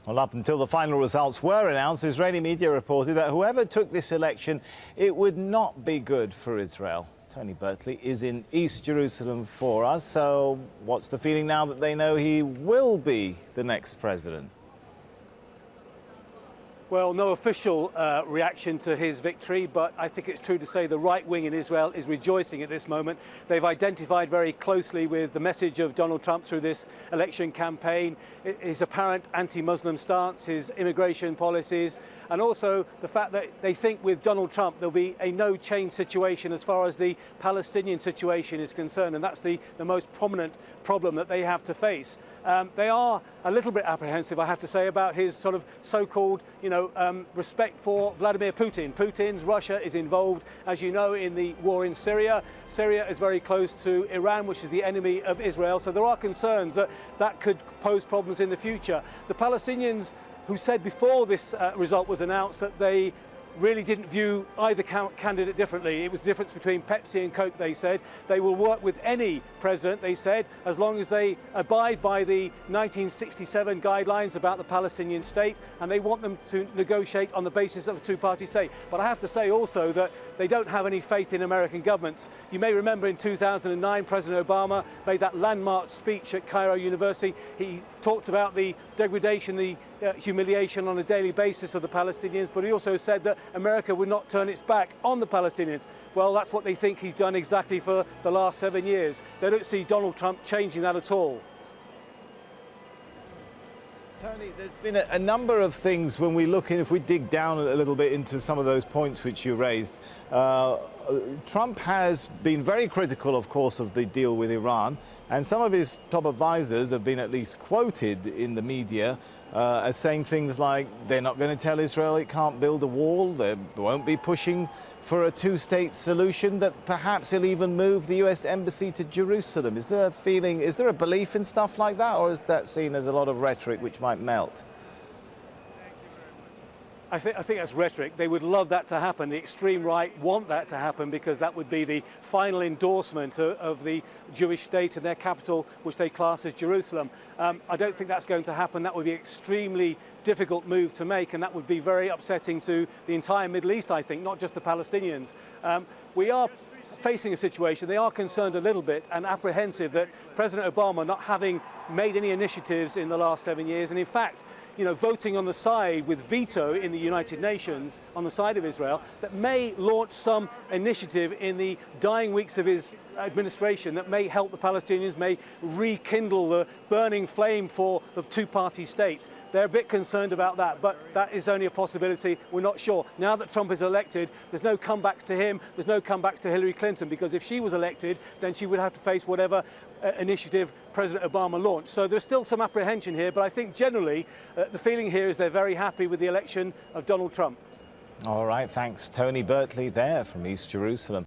Well, up until the final results were announced, Israeli media reported that whoever took this election, it would not be good for Israel. Tony Birtley is in East Jerusalem for us. So what's the feeling now that they know he will be the next president? Well, no official reaction to his victory, but I think it's true to say the right wing in Israel is rejoicing at this moment. They've identified very closely with the message of Donald Trump through this election campaign, his apparent anti-Muslim stance, his immigration policies, and also the fact that they think with Donald Trump there'll be a no-change situation as far as the Palestinian situation is concerned, and that's the most prominent problem that they have to face. They are a little bit apprehensive, I have to say, about his sort of so-called, respect for Vladimir Putin. Putin's Russia is involved, as you know, in the war in Syria. Syria is very close to Iran, which is the enemy of Israel. So there are concerns that that could pose problems in the future. The Palestinians, who said before this result was announced that they really didn't view either candidate differently. It was the difference between Pepsi and Coke, they said. They will work with any president, they said, as long as they abide by the 1967 guidelines about the Palestinian state, and they want them to negotiate on the basis of a two-party state. But I have to say also that they don't have any faith in American governments. You may remember in 2009, President Obama made that landmark speech at Cairo University. He talked about the degradation, the humiliation on a daily basis of the Palestinians, but he also said that America would not turn its back on the Palestinians. Well, that's what they think he's done exactly for the last 7 years. They don't see Donald Trump changing that at all. Tony, there's been a number of things when we look in, if we dig down a little bit into some of those points which you raised. Trump has been very critical, of course, of the deal with Iran, and some of his top advisors have been at least quoted in the media as saying things like they're not going to tell Israel it can't build a wall, they won't be pushing for a two-state solution, that perhaps he'll even move the US embassy to Jerusalem. Is there a feeling, is there a belief in stuff like that, or is that seen as a lot of rhetoric which might melt? I think that's rhetoric. They would love that to happen. The extreme right want that to happen because that would be the final endorsement of the Jewish state and their capital, which they class as Jerusalem. I don't think that's going to happen. That would be an extremely difficult move to make, and that would be very upsetting to the entire Middle East, I think, not just the Palestinians. We are facing a situation, they are concerned a little bit and apprehensive that President Obama not having made any initiatives in the last 7 years, and in fact, voting on the side with veto in the United Nations on the side of Israel, that may launch some initiative in the dying weeks of his administration that may help the Palestinians, may rekindle the burning flame for the two-party state. They're a bit concerned about that, but that is only a possibility. We're not sure. Now that Trump is elected, there's no comeback to him, there's no comeback to Hillary Clinton, because if she was elected, then she would have to face whatever initiative President Obama launched. So there's still some apprehension here, but I think generally the feeling here is they're very happy with the election of Donald Trump. All right, thanks. Tony Birtley there from East Jerusalem.